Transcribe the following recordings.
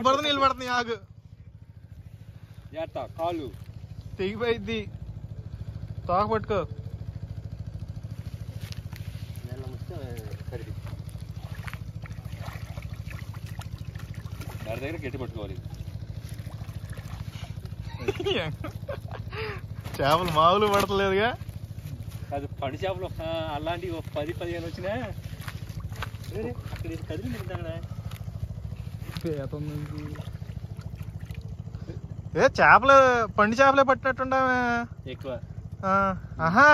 బురద నీళ్ళు పడుతుంది ఆగు కాలు తెగిపోయిద్ది తోక పట్టుకో దాని దగ్గర గట్టి పట్టుకోవాలి చేపలు మామూలు పడతలేదుగా అది పడి చేపలు అలాంటివి 10-15 వచ్చినా అక్కడ కదిలి ఏ చేపలు పండి చేపలే పట్టినట్టుండవే ఎక్కువ ఆహా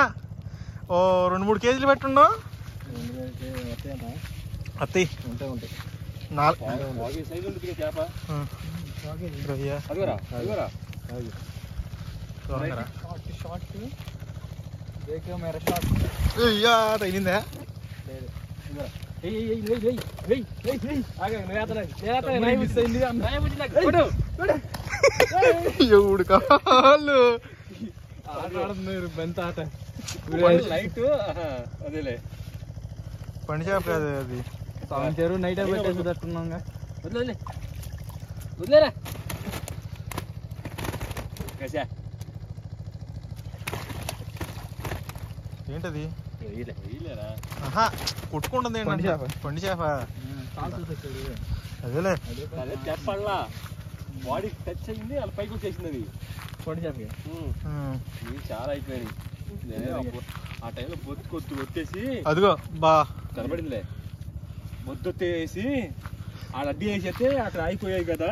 ఓ 2-3 కేజీలు పెట్టుండవు అత్తి ఉంటాయి 4 సైజు ఉంటుంది చేప తగిలిందా ఎవడు కాళ్ళు బంత ఆట లైట్ అదేలే పండి చేప కాదు అది చెరువు నైట్ పెట్టేసి తట్టున్నాగా వదిలే వదిలేరా ఏంటది ఆహా కొట్టుకుంటుంది పండి చేప అదేలే చెప్పల్లా బాడీ టచ్ అయింది అలా పైకి వచ్చేసింది అది పండి చేప చాలా అయిపోయాయి ఆ టైంలో బొత్తు కొట్టేసి అదిగో బా కనబడిందిలే బొత్తొత్తేసి ఆ అడ్డీ వేసేస్తే అక్కడ అయిపోయాయి కదా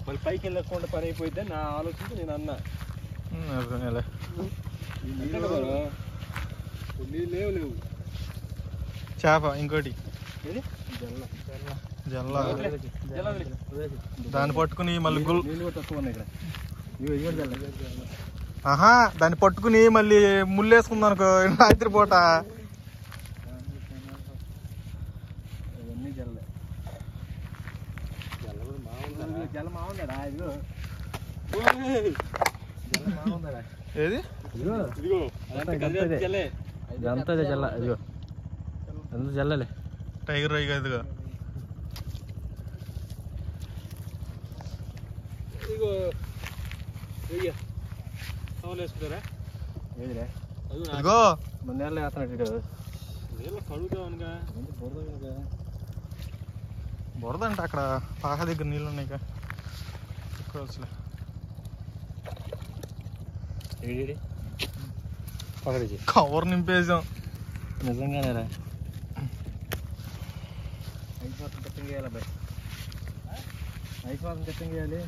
మళ్ళీ పైకి వెళ్ళకుండా పని అయిపోయిద్ది నా ఆలోచనతో నేను అన్నా లేవు చేప ఇంకోటి జల్ల దాన్ని పట్టుకుని మళ్ళీ ఆహా దాన్ని పట్టుకుని మళ్ళీ ముళ్ళేసుకుంది అనుకో రాత్రి పూట ఏది ఇదంతా జల్ల ఇదిగో అంత జల్లలే టైగర్ రై ఇదిగో ఇదిగో నీళ్ళు వేస్తున్నాడు కదా నీళ్ళ కడుగుతామనిగా బురద అంటే అక్కడ పాక దగ్గర నీళ్ళు ఉన్నాయి కవర్ నింపేసాం నిజంగానేరా ఐస్ మాత్రం టెస్టింగ్ చేయాలి అబ్బాయి ఐస్ మాత్రం టెస్టింగ్ చేయాలి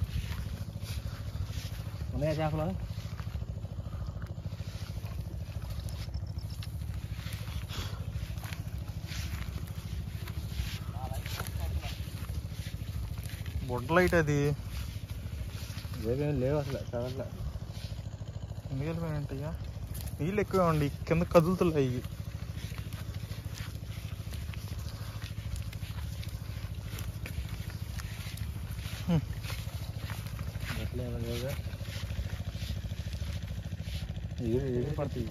ఉన్నాయా చేపలు బొడ్లైట్ అది ఏమేమి లేవు అసలు చదవట్లే ఎందుకు వెళ్ళిపోయాయంటయ్యా నీళ్ళు ఎక్కువే ఉండి కింద కదులుతున్నాయి ఏమి పడుతుంది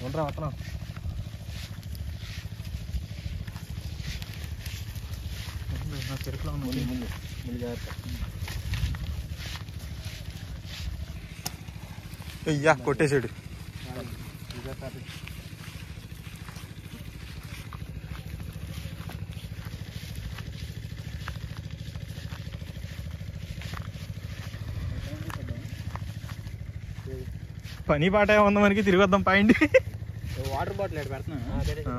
ఉండరా వస్తున్నాం చెరుకులో ముందు ముందు ముందు జాగ్రత్త అయ్యా కొట్టేసాడు పని పాట ఏముంది మనకి తిరిగి వద్దాం పాయింట్ వాటర్ బాటిల్ పెడుతున్నా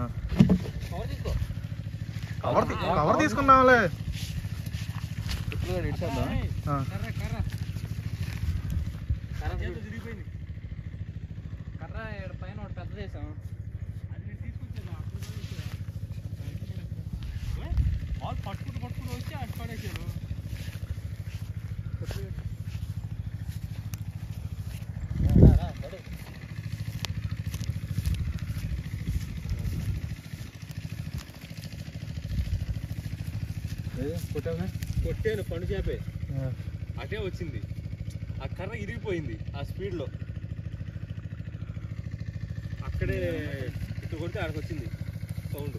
కవర్ తీసుకున్నాంలే కర్ర పైన ఒకటి పెద్ద చేసాం పట్టుకుంటూ వచ్చి అటు పడేసారు కొట్టాను పండు చేపే అటే వచ్చింది ఆ కర్ర ఇరిగిపోయింది ఆ స్పీడ్ లో అక్కడే ఇటు కొడితే ఆడికి వచ్చింది సౌండ్.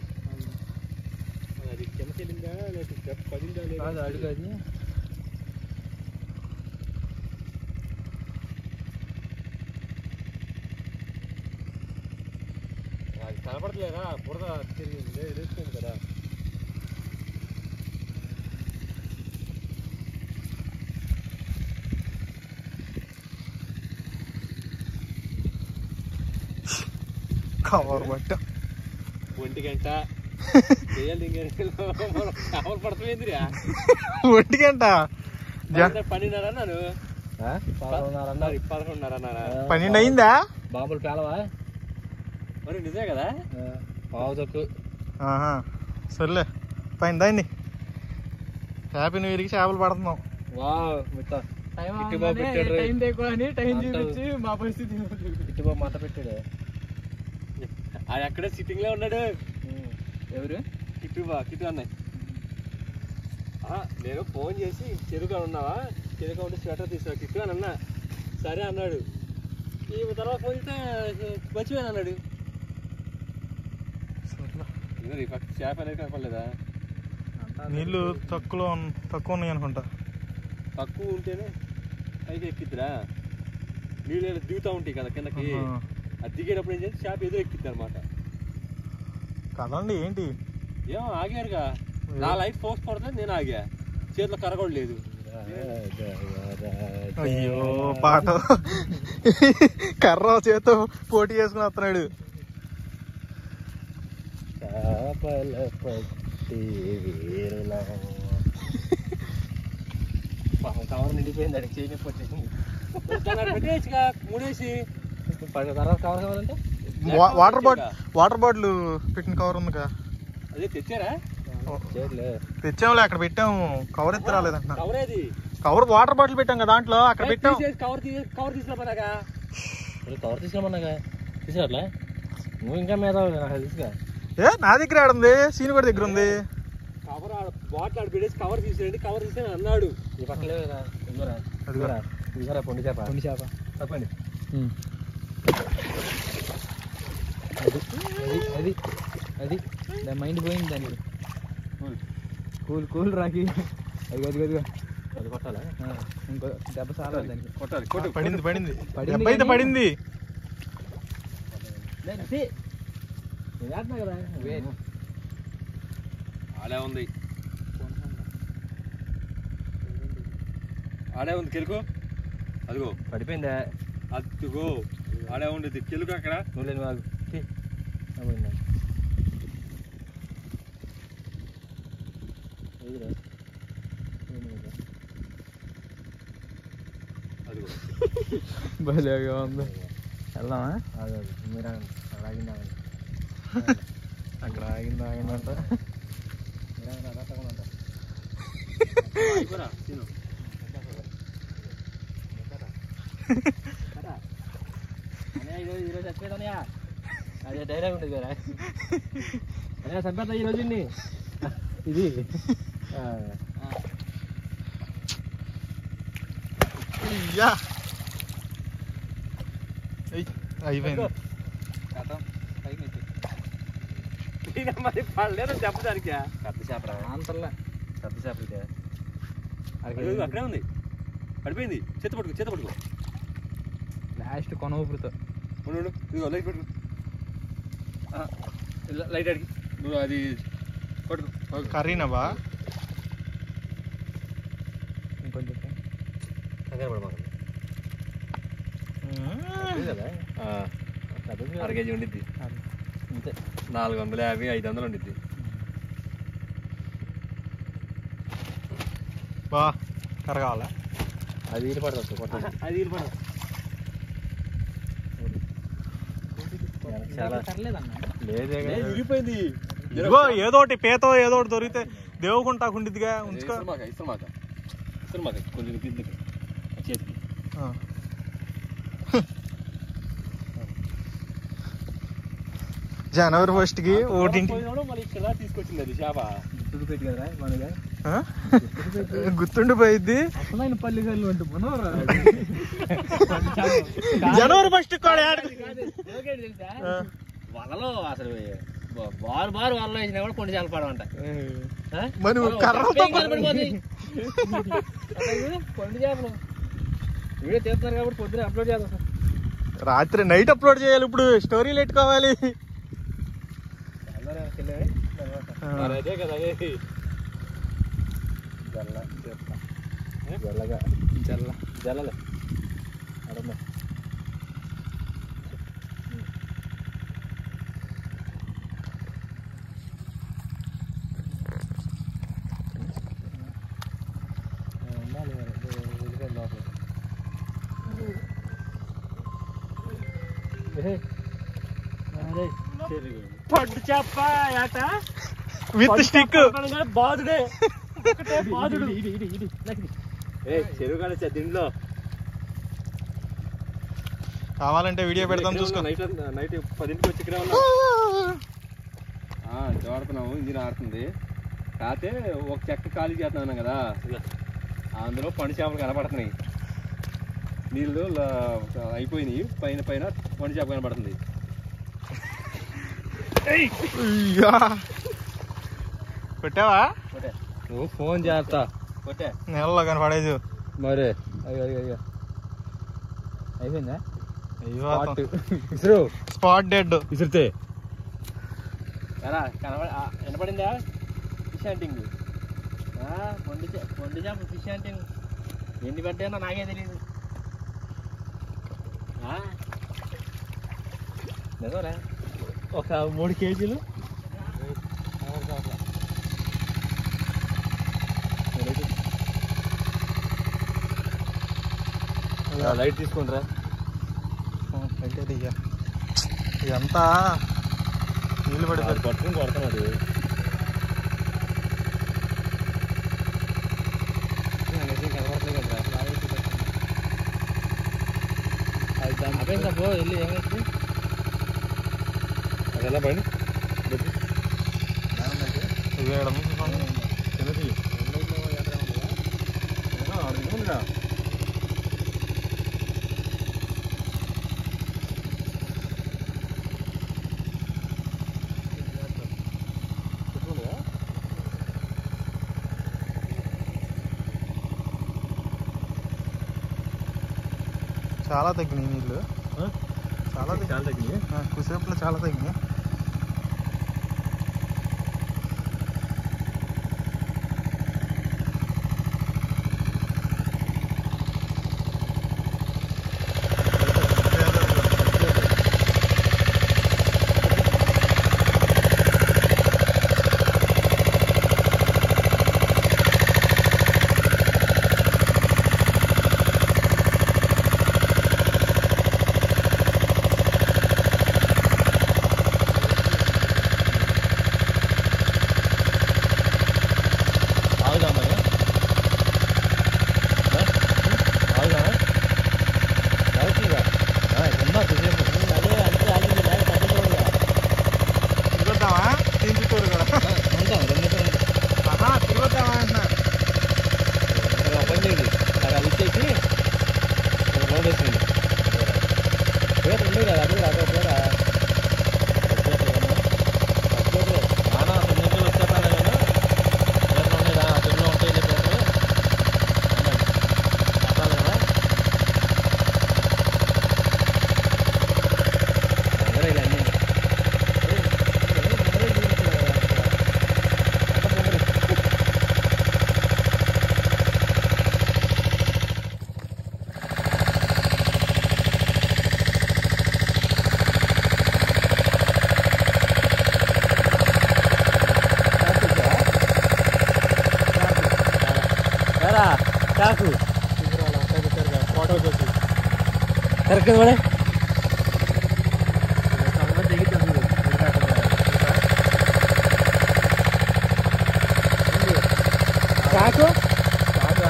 అది కిందకి వెళ్ళిందా లేదా పడిందా లేదా అడుగు. అది కనపడలేదా బురద తిరిగింది లేస్తుంది కదా. కవర్ బట్ట 1 గంట చేపలు పడతామేందిరా? 1 గంట 12:30 అన్నాను. 11:30 అన్నారా? 12 అయిందా? బాంబులు పేలవా మరి? నిజమే కదా. పావు తక్కువ. సర్లే పైన దాన్ని హ్యాపీ న్యూ ఇయర్కి చేపలు పడుతున్నాం. మా పరిస్థితి ఇటుబాబు మాట పెట్టాడు. అది అక్కడే సిట్టింగ్ లో ఉన్నాడు. ఎవరు? కిట్టు అన్నాయి. నేను ఫోన్ చేసి చెరుకు ఉన్నావా, చెరుకు ఉంటే స్వెటర్ తీసుకో కిట్టు అని అన్నా. సరే అన్నాడు. ఈ తర్వాత ఫోన్ చేస్తే మర్చిపోయాను అన్నాడు. చేప అనేది కనపడలేదా? నీళ్ళు తక్కువ ఉన్నాయి అనుకుంటా. తక్కువ ఉంటేనే పైకి ఎక్కిద్దిరా. నీళ్ళు దిగుతూ ఉంటాయి కదా కిందకి. అది దిగేటప్పుడు ఏం చేసి చేప ఎదురు ఎక్కిద్ది అనమాట. కదండి ఏంటి ఏమో ఆగారుగా. నా లైఫ్ పోస్ట్ పడుతుంది, నేను ఆగా. చేతిలో కరగొడ లేదు. అయ్యో పాట కర్ర చేతో పోటీ చేసుకుని వస్తున్నాడు. కవర్ నిండిపోయింది. అడిగి చేయనొప్పి వచ్చేసింది. పెట్టేసిగా మూడేసి తర్వాత కవర్ కావాలంటే వాటర్ బాటిల్ పెట్టిన కవర్ ఉందిగా. అదే తెచ్చారా? తెచ్చాములే, అక్కడ పెట్టాము. కవర్ ఎత్తి రాలేదంట. కవర్ వాటర్ బాటిల్ పెట్టాం కదా దాంట్లో, అక్కడ పెట్టాం. కవర్ తీసుకురామన్నాగా తీసుకురా. నువ్వు ఇంకా మీద తీసుకురా. నా దగ్గర ఆడుంది, సీన్ కూడా దగ్గర ఉంది. కవర్ బాటిల్ ఆడ పెట్టేసి కవర్ తీసేయండి, కవర్ తీసే అన్నాడు. ఈ పక్కన తీసారా పొండి చేప. తప్పండి. అది అది దాని మైండ్ పోయింది. దానికి కూల్ రాకి. అది అది కొట్టాలా? ఇంకో దెబ్బ చాలా దానికి కొట్టాలి. పడింది అయితే పడింది. కదా ఆడే ఉంది, ఆడే ఉంది కెలుకు. అదిగో పడిపోయిందా? అదిగో ఆడే ఉండేది కెలుకు. అక్కడ నువ్వు లేని వాగు. అదిగో భలేగా ఉంది. వెళ్దామా? మీరు అక్కడ ఆగిందామని. అక్కడ ఆగిందంట. ఈరోజు చచ్చిపోయిందనయా. అదే డైలాగ్ ఉండేది కదా. అదే చంపేస్తా ఈరోజు ఇది. అయిపోయింది. మరి పడలేదు చెప్పడానికి. పెద్ద చేప అంతల్లా పెద్ద చేప అక్కడే ఉంది. పడిపోయింది. చేత పట్టుకో లాస్ట్ కొన ఊపిరితో. ఇదిగో లైట్ పట్టుకో. లైట్ అడిగి నువ్వు అది పట్టుకో. కర్రీనవా? ఇంకొంచెం అర కేజీ ఉండిద్ది అంతే. 450 500 ఉండిద్ది. బా కరగాల. అది వీలు పడదు. అది వీలు పడదు. విరిగిపోయింది. ఏదోటి పేతో ఏదోటి దొరికితే దేవుకుంటా ఉండిద్దిగా. ఉంచుకో. కొంచెం చేతికి జనవరి 1 కి ఓటింటి తీసుకొచ్చింది అది చేప. గుర్తుండిపోయింది. పల్లికల్లు అంటే జనవరి 1 తెలుసా? వలలో అసలు బారు వలలో వేసినా కూడా కొండ చేపలు పడవంట. మరి కర్రలతో కొండ చేపలు వీడియో తీస్తున్నారు కాబట్టి పొద్దున అప్లోడ్ చేద్దాం. రాత్రి నైట్ అప్లోడ్ చేయాలి. ఇప్పుడు స్టోరీలు పెట్టుకోవాలి. అదే కదా జల్లగా జల్లలే అడమ్మ పండు చేప ఏట విత్ స్టిక్ బాదుడే బాదుడు చెరువు కాడ దీంట్లో కావాలంటే వీడియో పెడతాం చూసుకో. నైట్ 10ంటికి వచ్చి ఇక్కడ చూడుతున్నాము. ఇంజిన్ ఆడుతుంది. కాకపోతే ఒక చెక్క ఖాళీ చేస్తున్నాను కదా, అందులో పండు చేపలు కనపడుతున్నాయి. నీళ్ళు అయిపోయినాయి. పైన పైన పండు చేప కనపడుతుంది. కొట్టావా? నువ్వు ఫోన్ చేస్తా కొట్టే నెలలో కనపడేది మరి. అయిపోయిందా? స్పాట్ డెడ్ విసిరితే వినపడిందా? ఫిష్ హంటింగ్ పొండి చేప ఫిష్ హంటింగ్ ఎన్ని పడ్డానో నాకే తెలియదు. నిజంరా ఒక 3 కేజీలు లైట్ తీసుకుంటారా? ఇదంతా నీళ్ళు పడిపోయి పట్టుకుని కొడుతున్నది. కనపడలేదు వెళ్ళి ఏమైంది అది ఎలా పడి చాలా తగ్గినాయి నీళ్ళు. చాలా తగ్గినాయి. కుసేపులో చాలా తగ్గినాయి. చాకు కరెక్ట్ పడే చాకు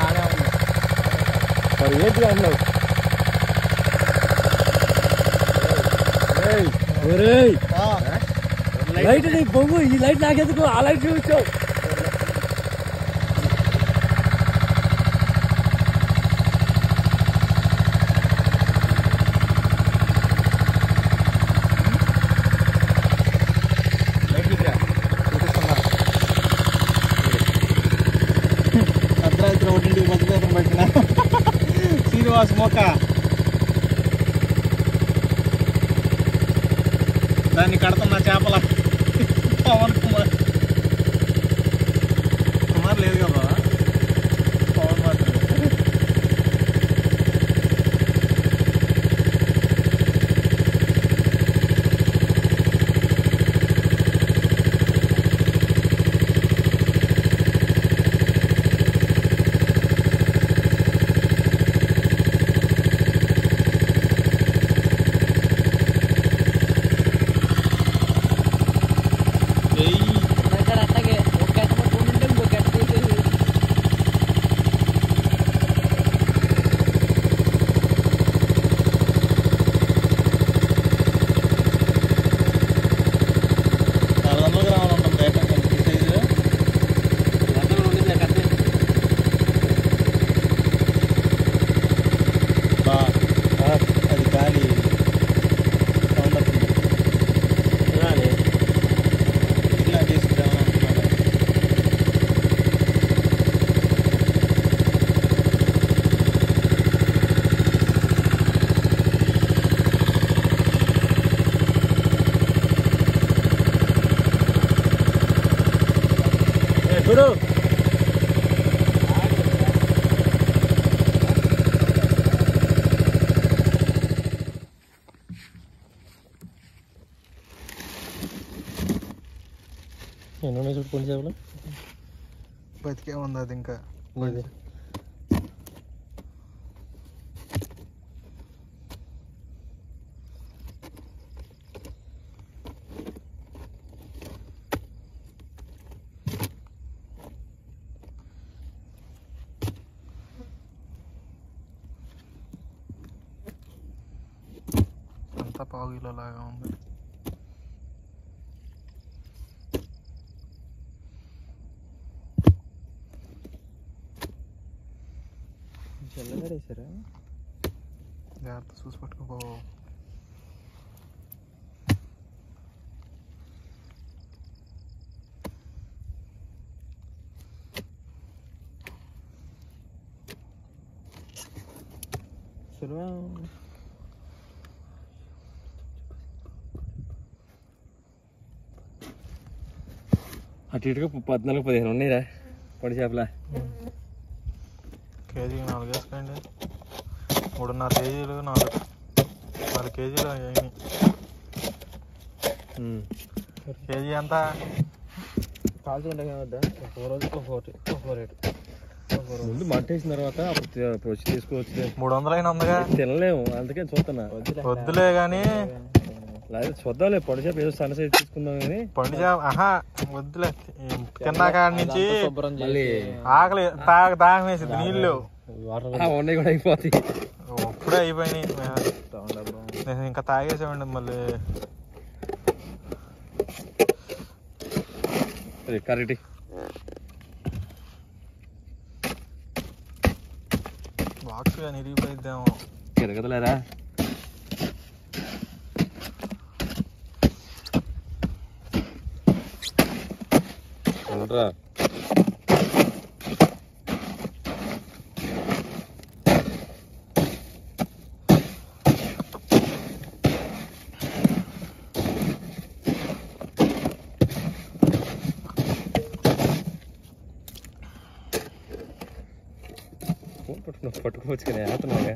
ఆడే ఉంది మరి ఏంటి అన్నావు లైట్ బొంగు ఈ లైట్ నాకెందుకు ఆ లైట్ చూపించావు ఇంటికి పచ్చిపేతను పెట్టిన శ్రీనివాస్ మొక్క దాన్ని కడుతున్నా చేపల పవన్ కుమార్ లేదు కదా పవన్ మాత్రం చూడు ఎన్ని చూడు కొన్ని చేపలు బతికే ఉంది అది ఇంకా అంతా పావు కిలో లాగా ఉంది. చల్లగారేసారా జాగ్రత్త చూసి పట్టుకోపో. అటు ఇటుగా 14-15 ఉన్నాయిరా పొడి చేపల. కేజీకి 4 వేసుకోండి. 3.5 కేజీలు 4 కేజీలు అయినాయి. కేజీ ఎంత కాల్చి ఉంటాయి కదా 4 రోజులు 4 రేటు. ముందు మంటేసిన తర్వాత అప్పుడు వచ్చి తీసుకోవచ్చు. 300 అయినా ఉందిగా తినలేము అందుకే చూస్తున్నా. వద్దులే కానీ లేదా చూద్దాంలే పొడి చేప ఏదో సన్న సైజ్ తీసుకుందాం కానీ పండు చేప వద్దులే. తిన్నా కాడి నుంచి మళ్ళీ ఆకలి దాహం వేసింది. నీళ్ళు ఉన్నాయి కూడా అయిపోతాయి. ఇప్పుడే అయిపోయినాయి. నేను ఇంకా తాగేసామండి మళ్ళీ. కరెక్ట్ బాక్స్ కానీ ఇరిగిపోయిద్దాము. తిరగదులేరా రా. పట్టుకోవచ్చు కదా ఆడుతున్నాగా.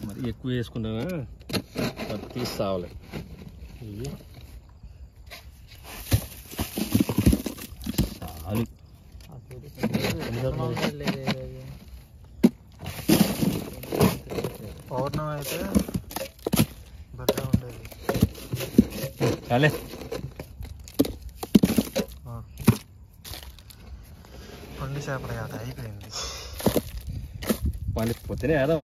మరి ఎక్కువ వేసుకుంటావా తీసి సావలే. పౌర్ణమి అయితే బెటర్ ఉండేది. చాలే పండు చేపల యాద అయిపోయింది. పొద్దునే ఏదో